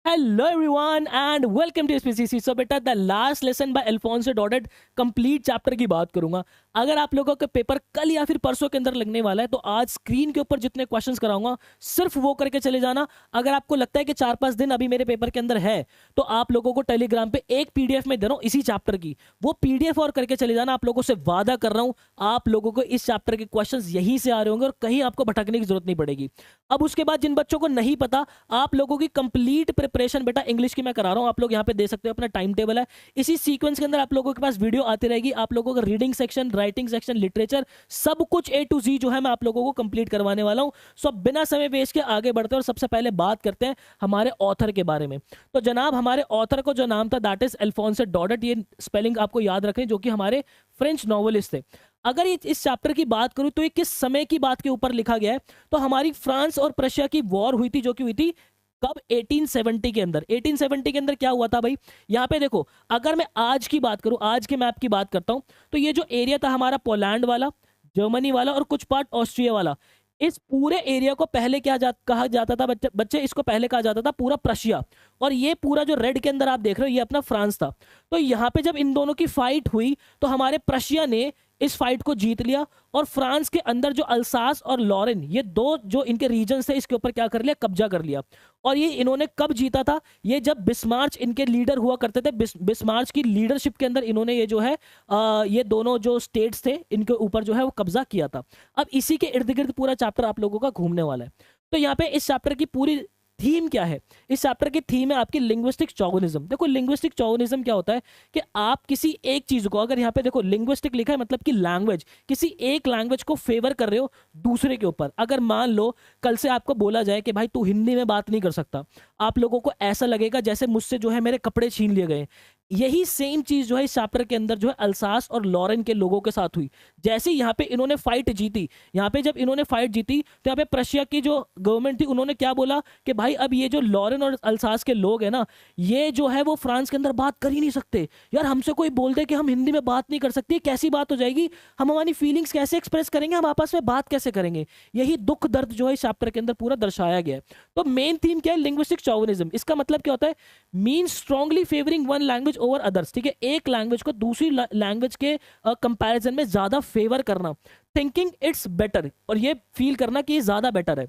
Hello everyone and welcome to SPCC. सो बेटा the last lesson by Alphonse Daudet complete chapter की बात करूंगा। अगर आप लोगों का पेपर कल या फिर परसों के अंदर लगने वाला है तो आज स्क्रीन के ऊपर जितने क्वेश्चंस कराऊंगा सिर्फ वो करके चले जाना। अगर आपको लगता है कि 4-5 दिन अभी मेरे पेपर के अंदर है तो आप लोगों को टेलीग्राम पे एक पीडीएफ में दे रहा हूँ इसी चैप्टर की, वो पीडीएफ और करके चले जाना। आप लोगों से वादा कर रहा हूँ आप लोगों को इस चैप्टर के क्वेश्चन यहीं से आ रहे होंगे और कहीं आपको भटकने की जरूरत नहीं पड़ेगी। अब उसके बाद जिन बच्चों को नहीं पता, आप लोगों की कंप्लीट प्रिपरेशन बेटा इंग्लिश की मैं करा रहा हूं। आप लोग यहां पे दे सकते हो, अपना टाइम टेबल है। इसी सीक्वेंस के अंदर आप लोगों के पास वीडियो आती रहेगी। आप लोगों का reading section, writing section, literature, सब कुछ ए टू जी जो है मैं आप लोगों को कंप्लीट करवाने वाला हूं। सो अब बिना समय वेस्ट के आगे बढ़ते हैं और सबसे पहले बात करते हैं हमारे ऑथर के बारे में। तो जनाब हमारे ऑथर को जो नाम था दैट इज अल्फोंसो डॉडेट। ये स्पेलिंग आपको याद रखें, जो कि हमारे फ्रेंच नॉवलिस्ट थे। अगर ये इस चैप्टर की बात करूं तो ये किस समय की बात के ऊपर लिखा गया है, तो हमारी फ्रांस और प्रशिया की वॉर हुई थी, जो कि हुई थी कब? 1870 के अंदर। 1870 के अंदर क्या हुआ था भाई? यहाँ पे देखो, अगर मैं आज की बात करूं, आज के मैप की बात करता हूं, तो ये जो एरिया था हमारा पोलैंड वाला, जर्मनी वाला और कुछ पार्ट ऑस्ट्रिया वाला, इस पूरे एरिया को पहले कहा जाता था बच्चे बच्चे इसको पहले कहा जाता था पूरा प्रशिया। और ये पूरा जो रेड के अंदर आप देख रहे हो ये अपना फ्रांस था। तो यहाँ पे जब इन दोनों की फाइट हुई तो हमारे प्रशिया ने इस फाइट को जीत लिया और फ्रांस के अंदर जो अल्सास और लॉरेन, ये दो जो इनके रीजन थे, इसके ऊपर क्या कर लिया? कब्जा कर लिया। और ये इन्होंने कब जीता था? ये जब बिस्मार्च इनके लीडर हुआ करते थे। बिस्मार्च की लीडरशिप के अंदर इन्होंने ये जो है ये दोनों जो स्टेट्स थे इनके ऊपर जो है वो कब्जा किया था। अब इसी के इर्द गिर्द पूरा चैप्टर आप लोगों का घूमने वाला है। तो यहाँ पे इस चैप्टर की पूरी थीम क्या है? इस चैप्टर की थीम है आपकी लिंग्विस्टिक चौगुनिज्म। देखो लिंग्विस्टिक चौगुनिज्म क्या होता है कि आप किसी एक चीज को, अगर यहाँ पे देखो लिंग्विस्टिक लिखा है मतलब कि लैंग्वेज, किसी एक लैंग्वेज को फेवर कर रहे हो दूसरे के ऊपर। अगर मान लो कल से आपको बोला जाए कि भाई तू हिंदी में बात नहीं कर सकता, आप लोगों को ऐसा लगेगा जैसे मुझसे जो है मेरे कपड़े छीन लिए गए। यही सेम चीज जो है इस चैप्टर के अंदर जो है अल्सास और लॉरेन के लोगों के साथ हुई। जैसे यहाँ पे इन्होंने फाइट जीती, यहाँ पे जब इन्होंने फाइट जीती तो यहाँ पे प्रशिया की जो गवर्नमेंट थी उन्होंने क्या बोला कि भाई अब ये जो लॉरेन और अल्सास के लोग हैं ना, ये जो है वो फ्रांस के अंदर बात कर ही नहीं सकते। यार हमसे कोई बोल दे कि हम हिंदी में बात नहीं कर सकते, कैसी बात हो जाएगी? हम हमारी फीलिंग्स कैसे एक्सप्रेस करेंगे, हम आपस में बात कैसे करेंगे? यही दुख दर्द जो है इस चैप्टर के अंदर पूरा दर्शाया गया है। तो मेन थीम क्या है? लिंग्विस्टिक चौविनिज्म। इसका मतलब क्या होता है? Mean strongly favouring one language over others. ठीक है, एक लैंग्वेज को दूसरी लैंग्वेज के कंपैरिजन में ज्यादा फेवर करना, थिंकिंग इट्स बेटर, और ये फील करना कि ये ज्यादा बेटर है।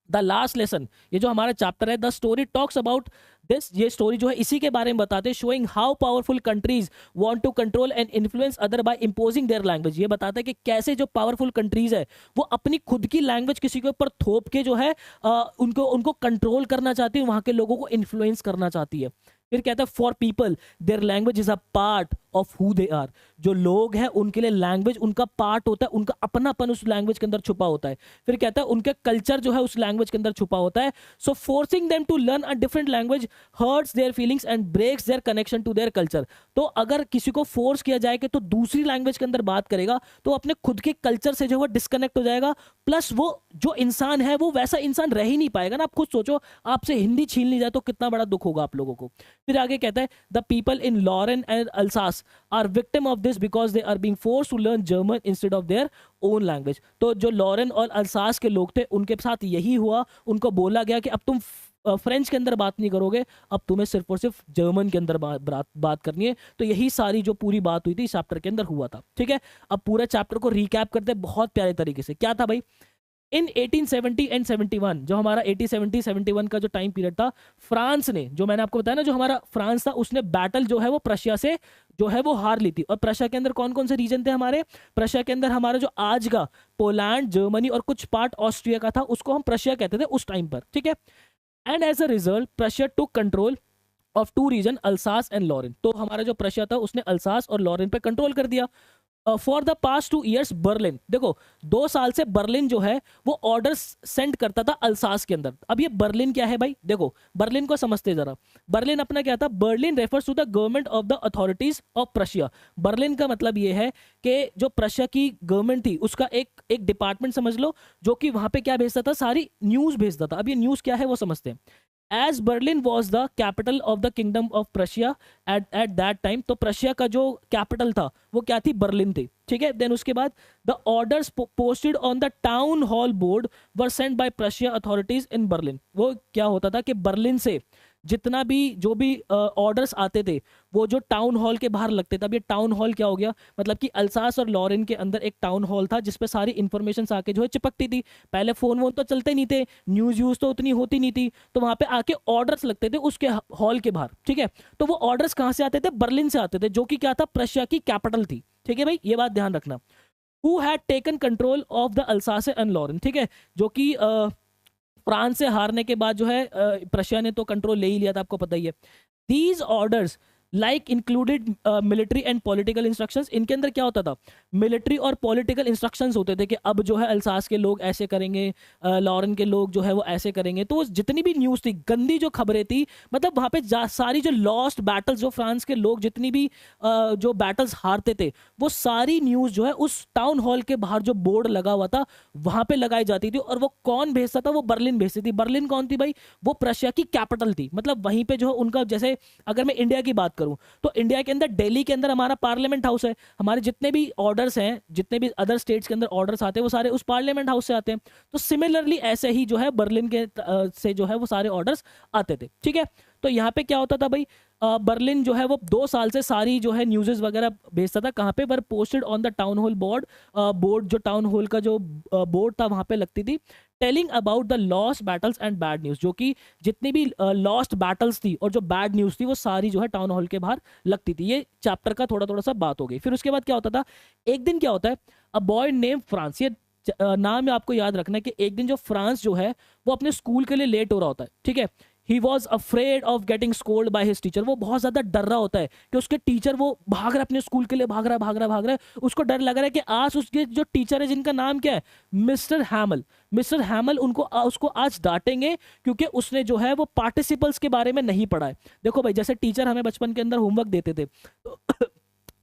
द लास्ट लेसन, ये जो हमारा चैप्टर है, the story talks about this, ये स्टोरी जो है इसी के बारे में बताते हैं। Showing how powerful countries want to control and influence other by imposing their language. ये बताता है कि कैसे जो पावरफुल कंट्रीज है वो अपनी खुद की लैंग्वेज किसी के ऊपर थोप के जो है उनको उनको कंट्रोल करना चाहती है, वहां के लोगों को इन्फ्लुएंस करना चाहती है। फिर कहता है for people their language is a part of who they are. जो लोग हैं उनके लिए लैंग्वेज उनका पार्ट होता है, उनका अपनापन उस लैंग्वेज के अंदर छुपा होता है। फिर कहता है उनके कल्चर जो है उस लैंग्वेज के अंदर छुपा होता है। So forcing them to learn a different language hurts their feelings and breaks their connection to their culture. तो अगर किसी को फोर्स किया जाए कि तो दूसरी लैंग्वेज के अंदर बात करेगा तो अपने खुद के कल्चर से जो है डिस्कनेक्ट हो जाएगा, प्लस वो जो इंसान है वो वैसा इंसान रह ही नहीं पाएगा ना। आप खुद सोचो, आपसे हिंदी छीन ली जाए तो कितना बड़ा दुख होगा आप लोगों को। फिर आगे कहता है the people in Lorraine and Alsace are victim of this because they are being forced to learn German instead of their own language. तो जो लॉरेन और अल्सास के लोग थे उनके साथ यही हुआ। उनको बोला गया कि अब तुम फ्रेंच के अंदर बात नहीं करोगे, अब तुम्हें सिर्फ और सिर्फ जर्मन के अंदर बात करनी है। तो यही सारी जो पूरी बात हुई थी चैप्टर के अंदर हुआ था। ठीक है, अब पूरा चैप्टर को रिकैप करते हैं बहुत प्यारे तरीके से। क्या था भाई? इन 1870 एंड 71, जो हमारा 1870 71 का जो टाइम पीरियड था, फ्रांस ने, जो मैंने आपको बताया ना, जो हमारा फ्रांस था उसने बैटल जो है वो प्रशिया से जो है वो हार ली थी। और प्रशिया के अंदर कौन कौन से रीजन थे हमारे? प्रशिया के अंदर हमारा जो आज का पोलैंड, जर्मनी और कुछ पार्ट ऑस्ट्रिया का था, उसको हम प्रशिया कहते थे उस टाइम पर। ठीक है, and as a result Prussia to control of two region Alsace and Lorraine. तो हमारा जो प्रशिया था उसने अल्सास और लॉरेन पे कंट्रोल कर दिया। For the past 2 years Berlin, देखो 2 साल से बर्लिन जो है वो ऑर्डर सेंड करता था अल्सास के अंदर। अब ये बर्लिन क्या है भाई? देखो बर्लिन को समझते जरा। बर्लिन अपना क्या था? Berlin refers to the government of the authorities of Prussia. Berlin का मतलब ये है कि जो प्रशिया की गवर्नमेंट थी उसका एक एक डिपार्टमेंट समझ लो, जो कि वहां पे क्या भेजता था? सारी न्यूज भेजता था। अब ये न्यूज क्या है वो समझते हैं। As Berlin was the capital of the kingdom of Prussia at that time, तो प्रशिया का जो कैपिटल था वो क्या थी? बर्लिन थी। ठीक है, देन उसके बाद the orders posted on the town hall board were sent by Prussia authorities in Berlin. वो क्या होता था कि बर्लिन से जितना भी जो भी ऑर्डर्स आते थे वो जो टाउन हॉल के बाहर लगते थे। अब ये टाउन हॉल क्या हो गया, मतलब कि अल्सास और लॉरेन के अंदर एक टाउन हॉल था जिसपे सारी इंफॉर्मेशन आके जो है चिपकती थी। पहले फोन वोन तो चलते नहीं थे, न्यूज यूज तो उतनी होती नहीं थी, तो वहां पे आके ऑर्डर्स लगते थे उसके हॉल के बाहर, ठीक है। तो वो ऑर्डर्स कहाँ से आते थे, बर्लिन से आते थे, जो कि क्या था, प्रशिया की कैपिटल थी, ठीक है भाई, ये बात ध्यान रखना। Who had taken control of the Alsace and Lorraine, ठीक है, जो कि फ्रांस से हारने के बाद जो है प्रशिया ने तो कंट्रोल ले ही लिया था, आपको पता ही है। These orders like included military and political instructions, इनके अंदर क्या होता था, मिलिट्री और पॉलिटिकल इंस्ट्रक्शंस होते थे कि अब जो है अल्सास के लोग ऐसे करेंगे, लॉरेन के लोग जो है वो ऐसे करेंगे। तो जितनी भी न्यूज़ थी, गंदी जो खबरें थी, मतलब वहाँ पे सारी जो लॉस्ट बैटल्स, जो फ्रांस के लोग जितनी भी जो बैटल्स हारते थे, वो सारी न्यूज़ जो है उस टाउन हॉल के बाहर जो बोर्ड लगा हुआ था वहाँ पे लगाई जाती थी। और वो कौन भेजता था, वो बर्लिन भेजती थी। बर्लिन कौन थी भाई, वो प्रशिया की कैपिटल थी, मतलब वहीं पे जो है उनका, जैसे अगर मैं इंडिया की बात करूं तो इंडिया के अंदर दिल्ली के अंदर हमारा पार्लियामेंट हाउस है, हमारे जितने भी ऑर्डर्स हैं, जितने भी अदर स्टेट्स के अंदर ऑर्डर्स आते हैं वो सारे उस पार्लियामेंट हाउस से आते हैं। तो सिमिलरली ऐसे ही जो है बर्लिन के से जो है वो सारे ऑर्डर्स आते थे, ठीक है। तो यहाँ पे क्या होता था भाई, बर्लिन जो है वो 2 साल से सारी जो है न्यूज़ वगैरह भेजता था, कहाँ पे, वर posted on the town hall board, board जो टाउन हॉल का जो बोर्ड था वहाँ पे लगती थी, telling about the lost battles and bad news, जो कि जितनी भी लॉस्ट बैटल्स थी और जो बैड न्यूज़ थी वो सारी जो है टाउन हॉल के बाहर लगती थी। ये चैप्टर का थोड़ा थोड़ा सा बात हो गई। फिर उसके बाद क्या होता था, एक दिन क्या होता है, अ बॉय नेम फ्रांस, ये नाम आपको याद रखना है कि एक दिन जो फ्रांस जो है वो अपने स्कूल के लिए लेट हो रहा होता है, ठीक है। He was afraid of getting scold by his teacher, वो बहुत ज्यादा डर रहा होता है कि उसके टीचर, वो भाग रहा है अपने स्कूल के लिए, भाग रहा है भाग रहा है भाग रहा है, उसको डर लग रहा है कि आज उसके जो टीचर है, जिनका नाम क्या है, मिस्टर हैमल, मिस्टर हैमल उनको उसको आज डांटेंगे क्योंकि उसने जो है वो पार्टिसिपल्स के बारे में नहीं पढ़ा है। देखो भाई, जैसे टीचर हमें बचपन के अंदर होमवर्क देते थे तो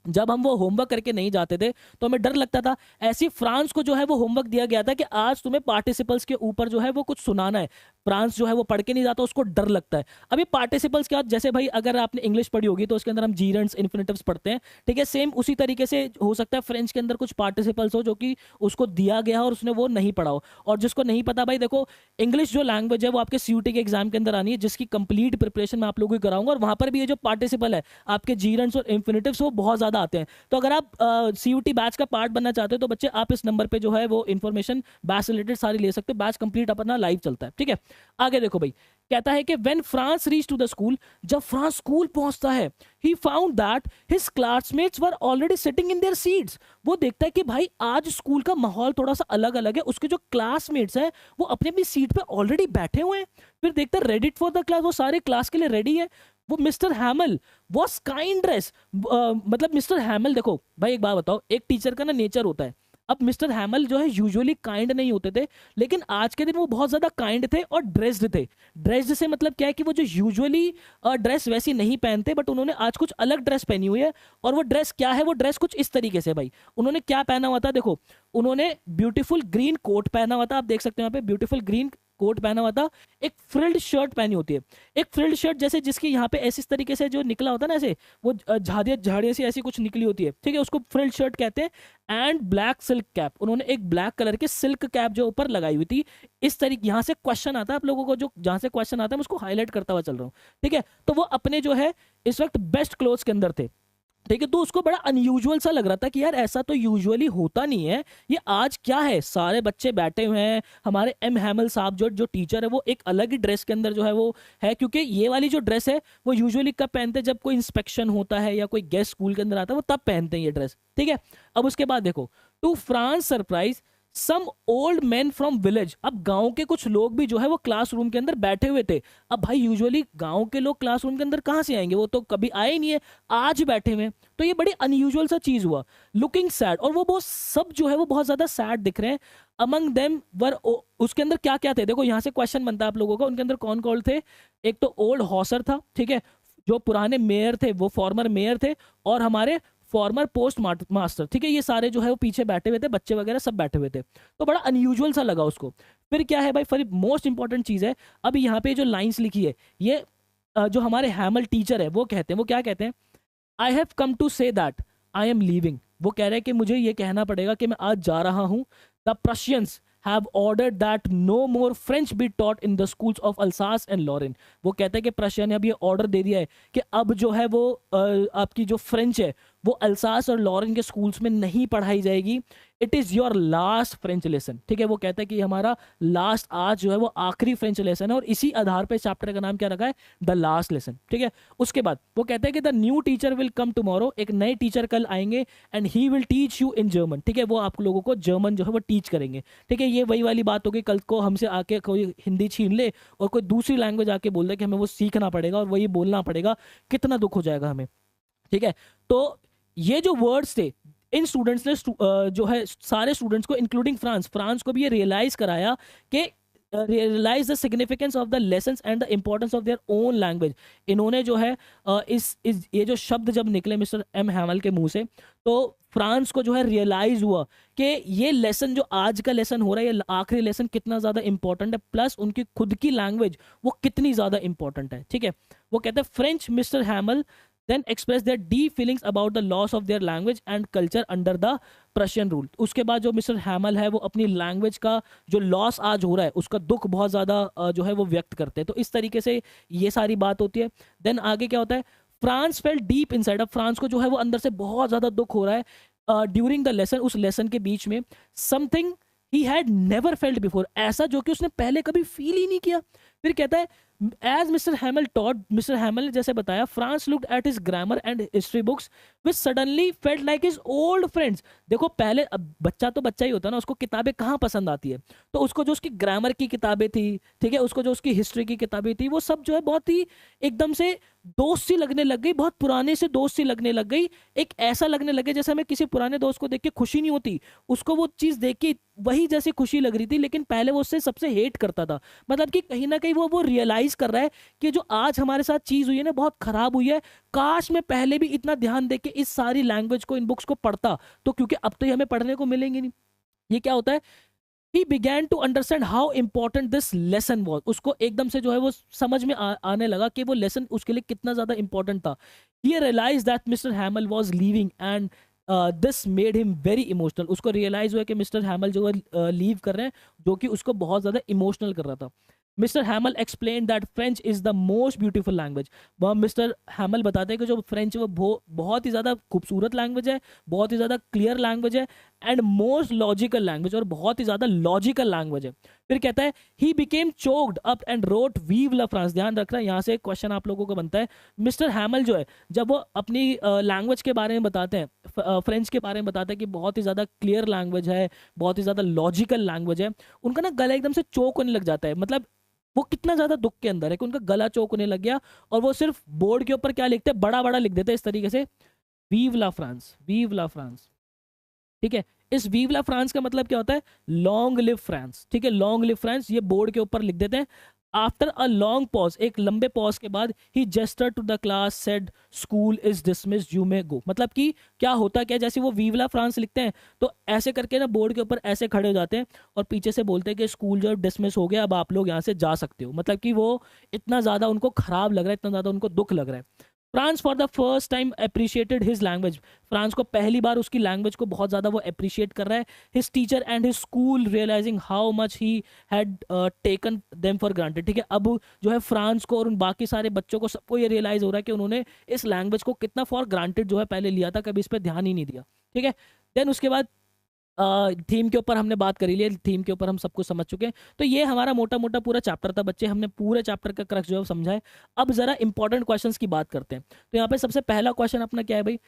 जब हम वो होमवर्क करके नहीं जाते थे तो हमें डर लगता था, ऐसी फ्रांस को जो है वो होमवर्क दिया गया था कि आज तुम्हें पार्टिसिपल्स के ऊपर जो है वो कुछ सुनाना है। फ्रांस जो है वो पढ़ के नहीं जाता, उसको डर लगता है। अभी पार्टिसिपल्स के बाद, जैसे भाई अगर आपने इंग्लिश पढ़ी होगी तो उसके अंदर हम जीरेंट्स इन्फिनेटिव्स पढ़ते हैं, ठीक है, सेम उसी तरीके से हो सकता है फ्रेंच के अंदर कुछ पार्टिसिपल्स हो जो कि उसको दिया गया और उसने वो नहीं पढ़ा हो। और जिसको नहीं पता भाई, देखो इंग्लिश जो लैंग्वेज है वो आपके सीयूटी के एग्जाम के अंदर आनी है, जिसकी कंप्लीट प्रिपरेशन मैं आप लोगों को कराऊंगा, और वहां पर भी ये जो पार्टिसिपल है आपके जीरेंट्स और इन्फिनेटिव्स वो बहुत ज्यादा आते हैं। तो अगर आप सीयूटी बैच का पार्ट बनना चाहते हो तो बच्चे आप इस नंबर पे जो है वो इन्फॉर्मेशन बैच रिलेटेड सारी ले सकते हो। बैच कंप्लीट अपना लाइव चलता है, ठीक है। आगे देखो भाई, कहता है कि when Franz reach to the school, जब फ्रांस स्कूल पहुंचता है, he found that his classmates were already sitting in their seats, वो देखता है कि भाई आज स्कूल का माहौल थोड़ा सा अलग अलग है, उसके जो क्लासमेट्स हैं वो अपनी अपनी सीट पे ऑलरेडी बैठे हुए हैं। फिर देखता है रेडी फॉर द क्लास, वो सारे क्लास के लिए रेडी है। वो मिस्टर हैमल वॉज काइंड ड्रेस, मतलब मिस्टर हैमल, देखो भाई एक बात बताओ, एक टीचर का ना नेचर होता है। अब मिस्टर हैमल जो है यूजुअली काइंड नहीं होते थे, लेकिन आज के दिन वो बहुत ज्यादा काइंड थे और ड्रेस्ड थे। ड्रेस्ड से मतलब क्या है कि वो जो यूजुअली ड्रेस वैसी नहीं पहनते, बट उन्होंने आज कुछ अलग ड्रेस पहनी हुई है। और वो ड्रेस क्या है, वो ड्रेस कुछ इस तरीके से भाई, उन्होंने क्या पहना हुआ था, देखो उन्होंने ब्यूटीफुल ग्रीन कोट पहना हुआ था, आप देख सकते हैं यहाँ पे ब्यूटीफुल ग्रीन कोट पहना हुआ था, एक फ्रिल्ड शर्ट पहनी होती है, एक फ्रिल्ड शर्ट जैसे जिसकी यहाँ पे ऐसे इस तरीके से जो निकला होता है ना, ऐसे वो झाड़ियाँ झाड़ियाँ सी ऐसी कुछ निकली होती है, ठीक है, उसको फ्रिल्ड शर्ट कहते हैं। एंड ब्लैक सिल्क कैप, उन्होंने एक ब्लैक कलर के सिल्क कैप जो ऊपर लगाई हुई थी। इस तरीके, यहाँ से क्वेश्चन आता है आप लोगों को, जो जहाँ से क्वेश्चन आता है मैं उसको हाईलाइट करता हुआ चल रहा हूँ, ठीक है। तो वो अपने जो है इस वक्त बेस्ट क्लोथ्स के अंदर थे, ठीक है। तो उसको बड़ा अनयूजुअल सा लग रहा था कि यार ऐसा तो यूजुअली होता नहीं है, ये आज क्या है, सारे बच्चे बैठे हुए हैं, हमारे एम हैमल साहब जो टीचर है वो एक अलग ही ड्रेस के अंदर जो है वो है, क्योंकि ये वाली जो ड्रेस है वो यूजुअली कब पहनते हैं, जब कोई इंस्पेक्शन होता है या कोई गेस्ट स्कूल के अंदर आता है वो तब पहनते हैं ये ड्रेस, ठीक है। अब उसके बाद देखो, to Franz surprise some old man from village, अब गांव के कुछ लोग भी जो है वो क्लासरूम के अंदर बैठे हुए थे। अब भाई यूजुअली गांव के लोग क्लासरूम के अंदर कहाँ से आएंगे, वो तो कभी आए ही नहीं है, आज बैठे हुए। तो ये बड़ी अनयूजुअल सा चीज हुआ। लुकिंग सैड, और वो बहुत सब जो है वो बहुत ज्यादा सैड दिख रहे हैं। अमंग देम वर, उसके अंदर क्या क्या थे, देखो यहाँ से क्वेश्चन बनता है आप लोगों का, उनके अंदर कौन कौन थे। एक तो ओल्ड हॉसर था, ठीक है, जो पुराने मेयर थे, वो फॉर्मर मेयर थे, और हमारे फॉर्मर पोस्ट मास्टर, ठीक है, ये सारे जो है वो पीछे बैठे हुए थे, बच्चे वगैरह सब बैठे हुए थे। तो बड़ा अनयूजुअल सा लगा उसको। फिर क्या है भाई, फिर मोस्ट इंपॉर्टेंट चीज है, अब यहाँ पे जो लाइंस लिखी है, ये जो हमारे हैमल टीचर है वो कहते हैं, वो क्या कहते हैं, I have come to say that I am leaving, वो कह रहे हैं कि मुझे ये कहना पड़ेगा कि मैं आज जा रहा हूँ। The Prussians have ordered that no more French be taught in the schools of Alsace and Lorraine। वो कहता है कि प्रशिया ने अब ये ऑर्डर दे दिया है कि अब जो है वो आपकी जो फ्रेंच है वो अल्सास और लॉरेन के स्कूल्स में नहीं पढ़ाई जाएगी। It is your last French lesson. ठीक है, वो कहता है कि हमारा लास्ट आज जो है वो आखिरी फ्रेंच लेसन है, और इसी आधार पे चैप्टर का नाम क्या रखा है, द लास्ट लेसन। ठीक है, उसके बाद वो कहता है कि the new teacher will come tomorrow, एक नए टीचर कल आएंगे, and he will teach you in German. ठीक है, वो आप लोगों को जर्मन जो है वो टीच करेंगे। ठीक है, ये वही वाली बात होगी, कल को हमसे आके कोई हिंदी छीन ले और कोई दूसरी लैंग्वेज आके बोल दे कि हमें वो सीखना पड़ेगा और वही बोलना पड़ेगा, कितना दुख हो जाएगा हमें। ठीक है, तो ये जो वर्ड्स थे इन स्टूडेंट्स ने जो है सारे स्टूडेंट्स को इंक्लूडिंग फ्रांस को भी ये रियलाइज कराया कि realise the significance of the lessons and the importance of their own language. इन्होंने जो है इस ये जो शब्द जब निकले मिस्टर एम हैमल के मुंह से, तो फ्रांस को जो है रियलाइज हुआ कि ये लेसन जो आज का लेसन हो रहा है, ये आखिरी लेसन कितना ज़्यादा इंपॉर्टेंट है, प्लस उनकी खुद की लैंग्वेज वो कितनी ज़्यादा इंपॉर्टेंट है। ठीक है, वो कहते हैं French mister हैमल then express their deep feelings about the loss of their language and culture under the Prussian rule। उसके बाद जो मिस्टर हैमल है वो अपनी लैंग्वेज का जो लॉस आज हो रहा है उसका दुख बहुत ज़्यादा जो है वो व्यक्त करते हैं। तो इस तरीके से ये सारी बात होती है। देन आगे क्या होता है, फ्रांस फेल डीप इनसाइड। अब फ्रांस को जो है वो अंदर से बहुत ज़्यादा दुख हो रहा है ड्यूरिंग द लेसन, उस लेसन के बीच में, something he had never felt before, ऐसा जो कि उसने पहले कभी फील ही नहीं किया। फिर कहता है as Mister Hamel taught, Mister Hamel ने जैसे बताया, Franz looked at his grammar and history books which suddenly felt like his old friends. देखो पहले, अब बच्चा तो बच्चा ही होता है ना, उसको किताबें कहाँ पसंद आती है, तो उसको जो उसकी ग्रामर की किताबें थी, ठीक है, उसको जो उसकी हिस्ट्री की किताबें थी, वो सब जो है बहुत ही एकदम से दोस्त सी लगने लग गई, बहुत पुराने से दोस्त सी लगने लग गई। एक ऐसा लगने लगे जैसे हमें किसी पुराने दोस्त को देख के खुशी नहीं होती, उसको वो चीज़ देख के वही जैसी खुशी लग रही थी, लेकिन पहले वो उससे सबसे हेट करता था। मतलब कि कहीं ना कहीं वो रियलाइज कर रहा है कि जो आज हमारे साथ चीज़ हुई है ना, बहुत खराब हुई है। काश मैं पहले भी इतना ध्यान दे के इस सारी लैंग्वेज को, इन बुक्स को पढ़ता, तो क्योंकि अब तो ये हमें पढ़ने को मिलेंगे नहीं। ये क्या होता है, he began to understand how important this lesson was। उसको एकदम से जो है वो समझ में आने लगा कि वो लेसन उसके लिए कितना ज़्यादा इंपॉर्टेंट था। He realized that Mr. Hamel was leaving and this made him very emotional। उसको रियलाइज हुआ कि मिस्टर हैमल जो है लीव कर रहे हैं, जो कि उसको बहुत ज़्यादा इमोशनल कर रहा था। Mister हैमल explain that French is the most beautiful language. वह मिस्टर हैमल बताते हैं कि जो फ्रेंच है वो बहुत ही ज़्यादा खूबसूरत लैंग्वेज है, बहुत ही ज़्यादा क्लियर लैंग्वेज है, एंड मोस्ट लॉजिकल लैंग्वेज, और बहुत ही ज़्यादा लॉजिकल लैंग्वेज है। फिर कहता है he became choked up and wrote vive la France. ध्यान रखना, यहाँ से एक क्वेश्चन आप लोगों को बनता है। मिस्टर हैमल जो है जब वो अपनी लैंग्वेज के बारे में बताते हैं, फ्रेंच के बारे में बताते हैं कि बहुत ही ज़्यादा क्लियर लैंग्वेज है, बहुत ही ज़्यादा लॉजिकल लैंग्वेज है, उनका ना गला एकदम से चोक होने लग जाता है। मतलब वो कितना ज्यादा दुख के अंदर है कि उनका गला चौक होने लग गया, और वो सिर्फ बोर्ड के ऊपर क्या लिखते हैं, बड़ा बड़ा लिख देते हैं इस तरीके से, weave la France, weave la France. ठीक है, इस वीव ला फ्रांस का मतलब क्या होता है, लॉन्ग लिव फ्रांस। ठीक है, लॉन्ग लिव फ्रांस, ये बोर्ड के ऊपर लिख देते हैं। आफ्टर अ लॉन्ग पॉज, एक लंबे पॉज के बाद, ही जेस्टर to the class said school is dismissed you may go. मतलब कि क्या होता क्या, जैसे वो वीवला फ्रांस लिखते हैं तो ऐसे करके ना बोर्ड के ऊपर ऐसे खड़े हो जाते हैं और पीछे से बोलते हैं कि स्कूल जो डिसमिस हो गया, अब आप लोग यहाँ से जा सकते हो। मतलब कि वो इतना ज़्यादा उनको खराब लग रहा है, इतना ज़्यादा उनको दुख लग रहा है। France for the first time appreciated his language. France को पहली बार उसकी लैंग्वेज को बहुत ज़्यादा वो अप्रिशिएट कर रहा है। His teacher and his school realising how much he had taken them for granted. ठीक है, अब जो है फ्रांस को और उन बाकी सारे बच्चों को सबको ये रियलाइज हो रहा है कि उन्होंने इस लैंग्वेज को कितना फॉर ग्रांटेड जो है पहले लिया था, कभी इस पर ध्यान ही नहीं दिया। ठीक है, देन उसके बाद थीम के ऊपर हमने बात करी ली, थीम के ऊपर हम सब कुछ समझ चुके हैं। तो ये हमारा मोटा मोटा पूरा चैप्टर था बच्चे, हमने पूरे चैप्टर का क्रक्स जो है समझा है। अब जरा इंपॉर्टेंट क्वेश्चंस की बात करते हैं। तो यहाँ पे सबसे पहला क्वेश्चन अपना क्या है भाई,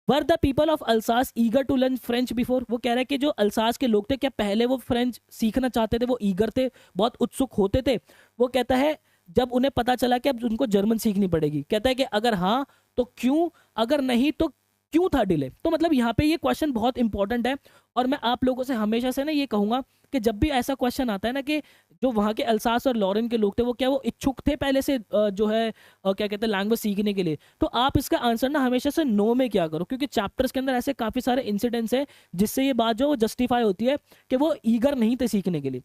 were the people of Alsace eager to learn French before. वो कह रहा है कि जो अल्सास के लोग थे, क्या पहले वो फ्रेंच सीखना चाहते थे, वो ईगर थे, बहुत उत्सुक होते थे। वो कहता है जब उन्हें पता चला कि अब उनको जर्मन सीखनी पड़ेगी। कहता है कि अगर हाँ तो क्यों, अगर नहीं तो क्यों था डिले। तो मतलब यहाँ पे ये क्वेश्चन बहुत इंपॉर्टेंट है, और मैं आप लोगों से हमेशा से ना ये कहूँगा कि जब भी ऐसा क्वेश्चन आता है ना कि जो वहाँ के अल्सास और लॉरेन के लोग थे, वो क्या वो इच्छुक थे पहले से जो है क्या कहते हैं लैंग्वेज सीखने के लिए, तो आप इसका आंसर ना हमेशा से नो में क्या करो, क्योंकि चैप्टर्स के अंदर ऐसे काफ़ी सारे इंसिडेंट्स हैं जिससे ये बात जो जस्टिफाई होती है कि वो ईगर नहीं थे सीखने के लिए।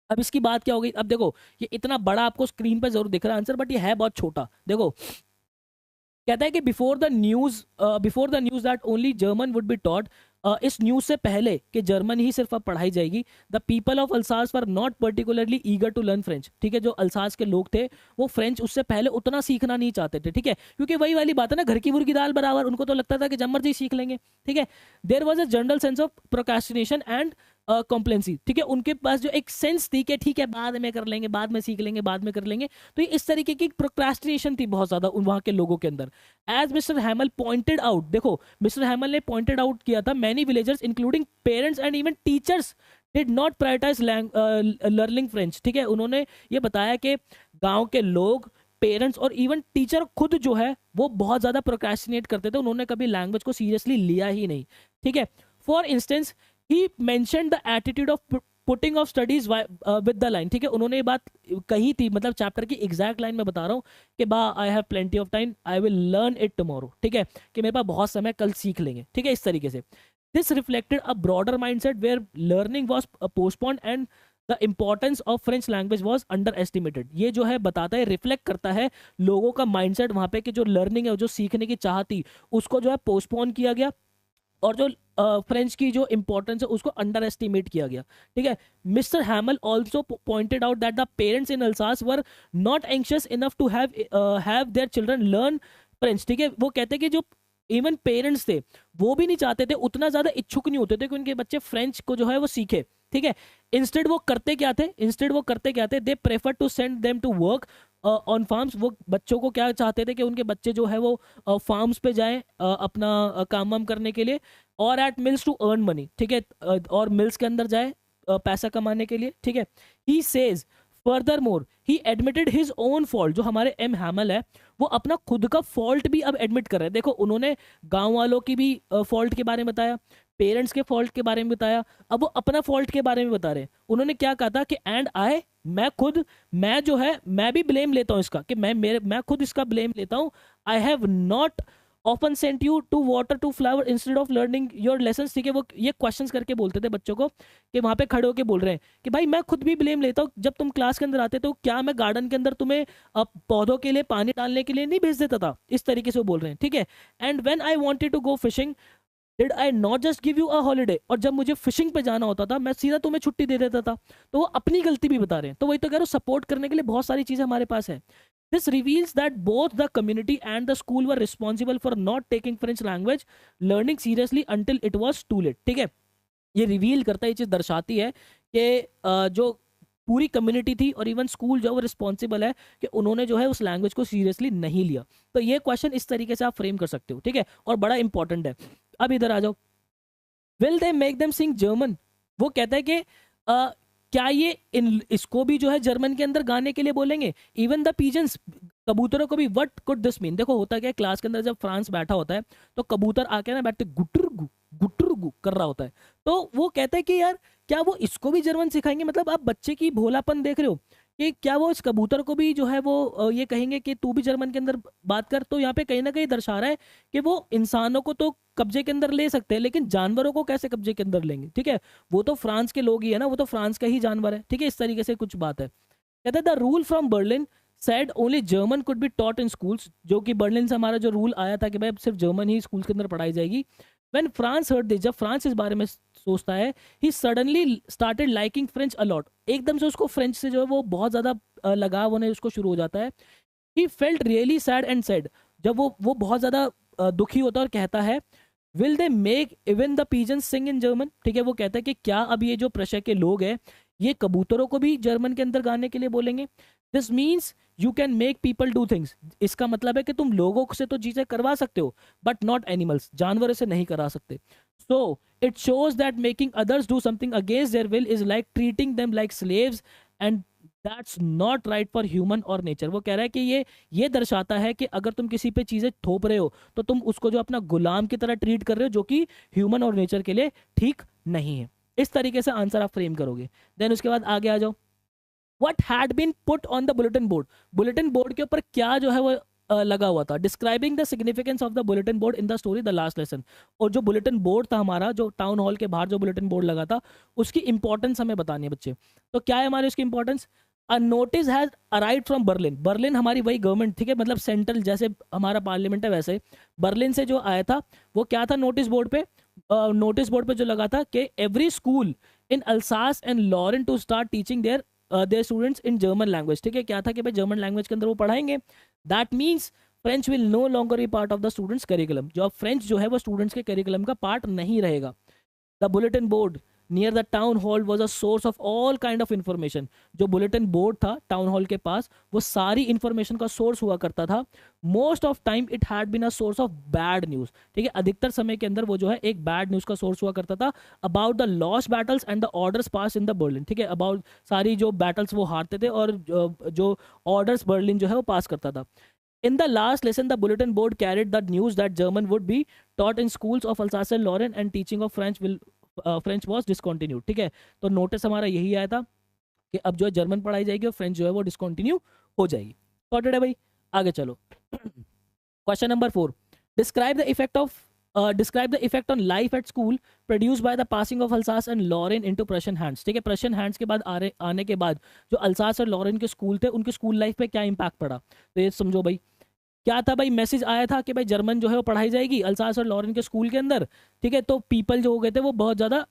अब इसकी बात क्या हो गई, अब देखो ये इतना बड़ा आपको स्क्रीन पर जरूर दिख रहा है आंसर, बट ये है बहुत छोटा। देखो कहता है कि before the news that only German would be taught, इस न्यूज से पहले कि जर्मन ही सिर्फ अब पढ़ाई जाएगी, the people of Alsace were not particularly eager to learn French. ठीक है, जो अल्सास के लोग थे वो फ्रेंच उससे पहले उतना सीखना नहीं चाहते थे। ठीक है, क्योंकि वही वाली बात है ना, घर की मुर्गी दाल बराबर, उनको तो लगता था कि जब मर्जी सीख लेंगे। ठीक है, there was a general sense of procrastination and complacency. ठीक है, उनके पास जो एक सेंस थी कि ठीक है बाद में कर लेंगे, बाद में सीख लेंगे, बाद में कर लेंगे, तो ये इस तरीके की प्रोक्रेस्टिनेशन थी बहुत ज्यादा वहां के लोगों के अंदर। As Mister Hamel pointed out, देखो मिस्टर हैमल ने पॉइंटेड आउट किया था, many villagers including parents and even teachers did not prioritise learning French. ठीक है, उन्होंने ये बताया कि गांव के लोग, पेरेंट्स और इवन टीचर खुद जो है वो बहुत ज्यादा प्रोक्रेस्टिनेट करते थे, उन्होंने कभी लैंग्वेज को सीरियसली लिया ही नहीं। ठीक है, for instance he mentioned the attitude of putting of studies with the line. ठीक है, उन्होंने ये बात कही थी, मतलब चैप्टर की एग्जैक्ट लाइन में बता रहा हूँ कि बा I have plenty of time, I will learn it tomorrow. ठीक है, कि मेरे पास बहुत समय, कल सीख लेंगे। ठीक है, इस तरीके से this reflected a broader mindset where learning was postponed and the importance of French language was underestimated. ये जो है बताता है, रिफ्लेक्ट करता है लोगों का माइंडसेट वहां पे कि जो लर्निंग है, जो सीखने की चाह थी, उसको जो है पोस्टपोन किया गया और जो फ्रेंच की जो इंपॉर्टेंस है उसको अंडर एस्टिमेट किया गया। ठीक है, Mister Hamel also pointed out that the parents in Alsace were not anxious enough to have their children learn French. ठीक है, वो कहते हैं कि जो इवन पेरेंट्स थे वो भी नहीं चाहते थे, उतना ज्यादा इच्छुक नहीं होते थे कि उनके बच्चे फ्रेंच को जो है वो सीखे। ठीक है, इंस्टेड वो करते क्या थे, they prefer to send them to work on farms. वो बच्चों को क्या चाहते थे कि उनके बच्चे जो है वो फार्म्स पे जाएं अपना काम वाम करने के लिए, और at mills to earn money. ठीक है, और मिल्स के अंदर जाए पैसा कमाने के लिए। ठीक है, he says further more he admitted his own fault. जो हमारे एम हैमल है वो अपना खुद का फॉल्ट भी अब एडमिट कर रहे हैं। देखो उन्होंने गांव वालों की भी फॉल्ट के बारे में बताया, पेरेंट्स के फॉल्ट के बारे में बताया, अब वो अपना फॉल्ट के बारे में बता रहे हैं। उन्होंने क्या कहा था कि एंड आई, मैं जो है मैं भी ब्लेम लेता हूं इसका, कि मैं खुद इसका ब्लेम लेता हूं। I have not often sent you to water to flower instead of learning your lessons. ठीक है, वो ये क्वेश्चंस करके बोलते थे बच्चों को, कि वहां पे खड़े होके बोल रहे हैं कि भाई मैं खुद भी ब्लेम लेता हूँ, जब तुम क्लास के अंदर आते तो क्या मैं गार्डन के अंदर तुम्हें पौधों के लिए पानी डालने के लिए नहीं भेज देता था। इस तरीके से वो बोल रहे हैं। ठीक है, and when I wanted to go fishing did I not just give you a holiday. और जब मुझे फिशिंग पे जाना होता था मैं सीधा तुम्हें छुट्टी दे देता था। तो वो अपनी गलती भी बता रहे हैं। तो वही तो कह रहा हूँ, सपोर्ट करने के लिए बहुत सारी चीजें हमारे पास है। This reveals that both the community and the school were responsible for not taking French language learning seriously until it was too late। ठीक है, ये रिवील करता है, ये चीज दर्शाती है कि जो पूरी कम्युनिटी थी और इवन स्कूल जो है वो रिस्पॉन्सिबल है कि उन्होंने जो है उस लैंग्वेज को सीरियसली नहीं लिया। तो ये क्वेश्चन इस तरीके से आप फ्रेम कर सकते हो। ठीक है, और बड़ा इंपॉर्टेंट है। अब इधर आ जाओ, will they make them sing German. वो कहता है कि क्या ये इसको भी जो है जर्मन के अंदर गाने के लिए बोलेंगे, इवन द पीजन्स, कबूतरों को भी। What could this mean? देखो होता क्या है, क्लास के अंदर जब फ्रांस बैठा होता है तो कबूतर आके ना बैठते गुटर गु कर रहा होता है। तो वो कहता है कि यार क्या वो इसको भी जर्मन सिखाएंगे? मतलब आप बच्चे की भोलापन देख रहे हो कि क्या वो इस कबूतर को भी जो है वो ये कहेंगे कि तू भी जर्मन के अंदर बात कर। तो यहाँ पे कहीं ना कहीं दर्शा रहा है कि वो इंसानों को तो कब्जे के अंदर ले सकते हैं, लेकिन जानवरों को कैसे कब्जे के अंदर लेंगे? ठीक है, वो तो फ्रांस के लोग ही है ना, वो तो फ्रांस का ही जानवर है। ठीक है, इस तरीके से कुछ बात है। कहते हैं the rule from Berlin said only German could be taught in schools. जो कि बर्लिन से हमारा जो रूल आया था कि भाई अब सिर्फ जर्मन ही स्कूल के अंदर पढ़ाई जाएगी। व्हेन फ्रांस हर्ड दिस, जब फ्रांस इस बारे में सोचता है, he suddenly started liking French a lot. एकदम से उसको फ्रेंच से जो है वो बहुत ज्यादा लगाव होने उसको शुरू हो जाता है। He felt really sad and said, जब वो बहुत ज्यादा दुखी होता है और कहता है will they make even the pigeon sing in German. ठीक है, वो कहता है कि क्या अब ये जो प्रशा के लोग हैं ये कबूतरों को भी जर्मन के अंदर गाने के लिए बोलेंगे? This means you can make people do things. इसका मतलब है कि तुम लोगों से तो चीजें करवा सकते हो बट नॉट एनिमल्स, जानवरों से नहीं करा सकते। So it shows that making others do something against their will is like treating them like slaves and that's not right for human और नेचर। वो कह रहा है कि ये दर्शाता है कि अगर तुम किसी पे चीजें थोप रहे हो तो तुम उसको जो अपना गुलाम की तरह ट्रीट कर रहे हो, जो कि ह्यूमन और नेचर के लिए ठीक नहीं है। इस तरीके से आंसर आप फ्रेम करोगे। देन उसके बाद आगे आ जाओ, what had been put on the bulletin board. Bulletin board के ऊपर क्या जो है वो लगा हुआ था। Describing the significance of the bulletin board in the story the last lesson. और जो बुलेटिन बोर्ड था हमारा, जो टाउन हॉल के बाहर जो बुलेटिन बोर्ड लगा था, उसकी इंपॉर्टेंस हमें बतानी है बच्चे। तो क्या है हमारी उसकी importance? A notice has arrived from Berlin. Berlin हमारी वही गवर्नमेंट, ठीक है, मतलब सेंट्रल, जैसे हमारा पार्लियामेंट है वैसे बर्लिन से जो आया था वो क्या था नोटिस बोर्ड पे, नोटिस बोर्ड पे जो लगा था कि every school in Alsace and Lorraine to start teaching their students in German language. ठीक है, क्या था कि भाई जर्मन लैंग्वेज के अंदर वो पढ़ाएंगे। That means French will no longer be part of the students curriculum. जो अब फ्रेंच जो है वो स्टूडेंट्स के करिकुलम का पार्ट नहीं रहेगा। The bulletin board near the town hall was a source of all kind of information. जो बुलेटिन बोर्ड था टाउन हॉल के पास, वो सारी इंफॉर्मेशन का सोर्स हुआ करता था। Most of time it had been a source of bad news. ठीक है, अधिकतर समय के अंदर वो जो है एक बैड न्यूज का सोर्स हुआ करता था about the lost battles and the orders pass in the Berlin. ठीक है, अबाउट सारी जो बैटल्स वो हारते थे और जो ऑर्डर्स बर्लिन जो है वो पास करता था। In the last lesson, the bulletin board carried the news that German would be taught in schools of Alsace-Lorraine and teaching of French was discontinued। ठीक है, तो नोटिस हमारा यही आया था कि अब जो है जर्मन पढ़ाई जाएगी और फ्रेंच जो है वो डिसकंटिन्यू हो जाएगी। सॉर्टेड है भाई, आगे चलो। Question number 4, describe the effect on life at school produced by the passing of Alsace and Lorraine into Prussian hands. ठीक है, प्रशियन हैंड्स के बाद आने के बाद जो अल्सास और लॉरेन के स्कूल थे उनके स्कूल लाइफ पे क्या इंपैक्ट पड़ा। तो ये समझो भाई, क्या था भाई, मैसेज आया था कि भाई जर्मन जो है वो पढ़ाई जाएगी अल्सास और लॉरेन के स्कूल के अंदर। ठीक है, तो पीपल जो हो गए थे वो बहुत ज़्यादा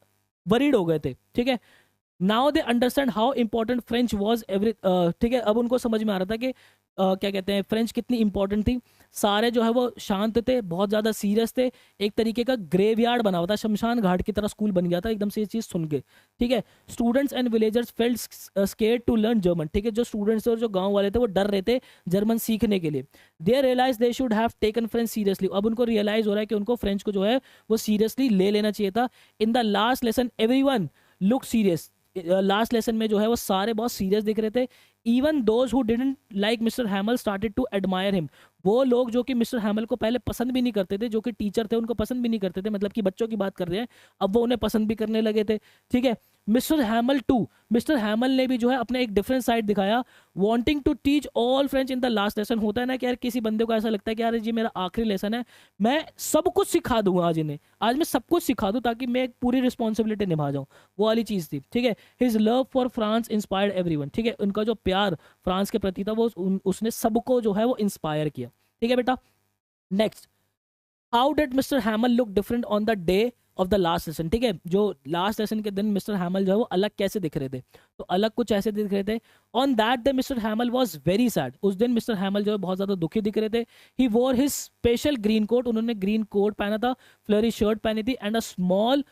वरीड हो गए थे। ठीक है, now they understand how important French was every. ठीक है, अब उनको समझ में आ रहा था कि क्या कहते हैं फ्रेंच कितनी इंपॉर्टेंट थी। सारे जो है वो शांत थे, बहुत ज़्यादा सीरियस थे, एक तरीके का ग्रेवयार्ड बना हुआ था, शमशान घाट की तरह स्कूल बन गया था एकदम से ये चीज़ सुन के। ठीक है, students and villagers felt scared to learn German. ठीक है, जो स्टूडेंट्स और जो गाँव वाले थे वो डर रहे थे जर्मन सीखने के लिए। They realise they should have taken French seriously. अब उनको रियलाइज हो रहा है कि उनको फ्रेंच को जो है वो सीरियसली ले लेना चाहिए था। इन the last lesson everyone look serious. Last lesson में जो है वो सारे बहुत सीरियस दिख रहे थे। Even those who didn't like Mister Hamel started to admire him. वो लोग जो कि मिस्टर हैमल को पहले पसंद भी नहीं करते थे, जो कि टीचर थे उनको पसंद भी नहीं करते थे, मतलब कि बच्चों की बात कर रहे हैं, अब वो उन्हें पसंद भी करने लगे थे। ठीक है, मिस्टर हैमल ने भी जो है अपने एक डिफरेंट साइड दिखाया, wanting to teach all French in the last lesson. होता है ना कि यार किसी बंदे को ऐसा लगता है कि यार ये मेरा आखिरी लेसन है, मैं सब कुछ सिखा दूंगा आज इन्हें, आज मैं सब कुछ सिखा दूं ताकि मैं एक पूरी रिस्पॉन्सिबिलिटी निभा जाऊं, वो वाली चीज़ थी। ठीक है, his love for France inspired everyone. ठीक है, उनका जो प्यार फ्रांस के प्रति था वो उसने सबको जो है वो इंस्पायर किया। ठीक है बेटा, next, how did mister हैमल look different on the day of the last lesson. ठीक है, जो लास्ट लेसन के दिन मिस्टर हैमल जो है वो अलग कैसे दिख रहे थे, तो अलग कुछ ऐसे दिख रहे थे। On that day mister हैमल was very sad. उस दिन मिस्टर हैमल जो है बहुत ज्यादा दुखी दिख रहे थे। ही वोर हिज स्पेशल ग्रीन कोट। उन्होंने ग्रीन कोट पहना था, फ्लरी शर्ट पहनी थी and a small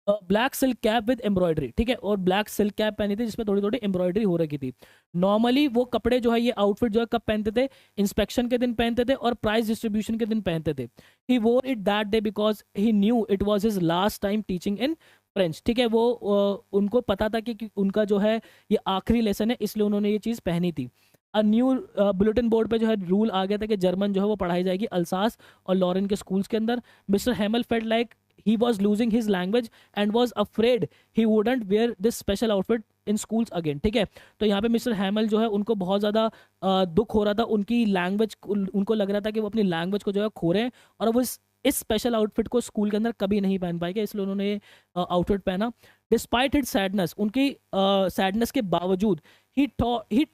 black silk cap with embroidery. ठीक है, और ब्लैक सिल्क कैप पहनी थी जिसमें थोड़ी थोड़ी एम्ब्रॉयडरी हो रखी थी। नॉर्मली वो कपड़े जो है ये आउटफिट जो है कब पहनते थे, इंस्पेक्शन के दिन पहनते थे और प्राइज डिस्ट्रीब्यूशन के दिन पहनते थे। He wore it that day because he knew it was his last time teaching in French. ठीक है, वो उनको पता था कि उनका जो है ये आखिरी लेसन है, इसलिए उन्होंने ये चीज़ पहनी थी। अ न्यू बुलेटिन बोर्ड पे जो है रूल आ गया था कि जर्मन जो है वो पढ़ाई जाएगी अल्सास और लॉरेन के स्कूल्स के अंदर। Mister हैमल felt like he was losing his language and was afraid he wouldn't wear this special outfit in schools again। ठीक है, तो यहाँ पे मिस्टर हैमल जो है उनको बहुत ज़्यादा दुख हो रहा था, उनकी लैंग्वेज उनको लग रहा था कि वो अपनी लैंग्वेज को जो है खो रहे हैं और वो इस स्पेशल आउटफिट को स्कूल के अंदर कभी नहीं पहन पाएंगे, इसलिए उन्होंने ये आउटफिट पहना। डिस्पाइट इट सैडनेस, उनकी सैडनेस के बावजूद he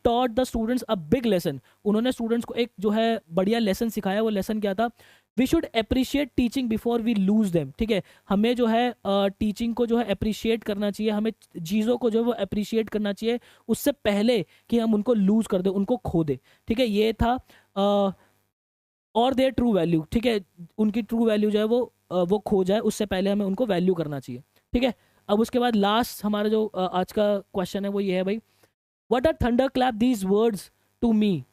taught the students a big lesson. उन्होंने स्टूडेंट्स को एक जो है बढ़िया लेसन सिखाया। वो लेसन क्या था, we should appreciate teaching before we lose them. ठीक है, हमें जो है टीचिंग को जो है अप्रिशिएट करना चाहिए, हमें चीज़ों को जो है वो अप्रिशिएट करना चाहिए उससे पहले कि हम उनको लूज कर दें, उनको खो दें। ठीक है, ये था और देयर ट्रू वैल्यू। ठीक है, उनकी ट्रू वैल्यू जो है वो खो जाए उससे पहले हमें उनको वैल्यू करना चाहिए। ठीक है, अब उसके बाद लास्ट हमारा जो आज का क्वेश्चन है वो ये है भाई, what are thunder clap these words to me,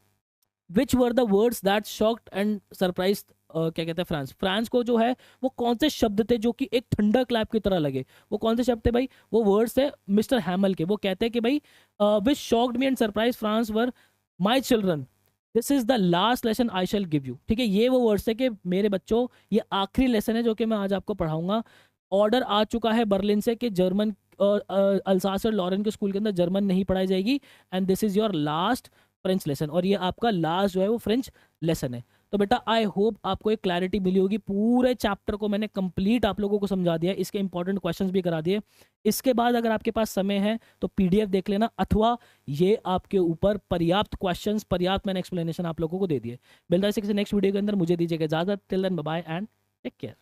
which were the words that shocked and surprise. क्या कहते हैं फ्रांस को जो है वो कौन से शब्द थे जो कि एक थंडर क्लैप की तरह लगे, वो कौन से शब्द थे भाई, वो वर्ड्स थे मिस्टर हैमल के। वो कहते हैं कि भाई which shocked me and surprise Franz were my children, this is the last lesson I shall give you. ठीक है, ये वो वर्ड्स है कि मेरे बच्चों ये आखिरी लेसन है जो कि मैं आज आपको पढ़ाऊंगा। ऑर्डर आ चुका है बर्लिन से कि जर्मन अल्सास और लॉरेन के स्कूल के अंदर जर्मन नहीं पढ़ाई जाएगी and this is your last French lesson, और ये आपका लास्ट जो है वो फ्रेंच लेसन है। तो बेटा आई होप आपको एक क्लैरिटी मिली होगी। पूरे चैप्टर को मैंने कंप्लीट आप लोगों को समझा दिया, इसके इंपॉर्टेंट क्वेश्चंस भी करा दिए। इसके बाद अगर आपके पास समय है तो पीडीएफ देख लेना, अथवा ये आपके ऊपर पर्याप्त क्वेश्चंस, पर्याप्त मैंने एक्सप्लेनेशन आप लोगों को दे दिए। मिलता है किसी नेक्स्ट वीडियो के अंदर, मुझे दीजिएगा इजाजत। Till then bye bye and take care.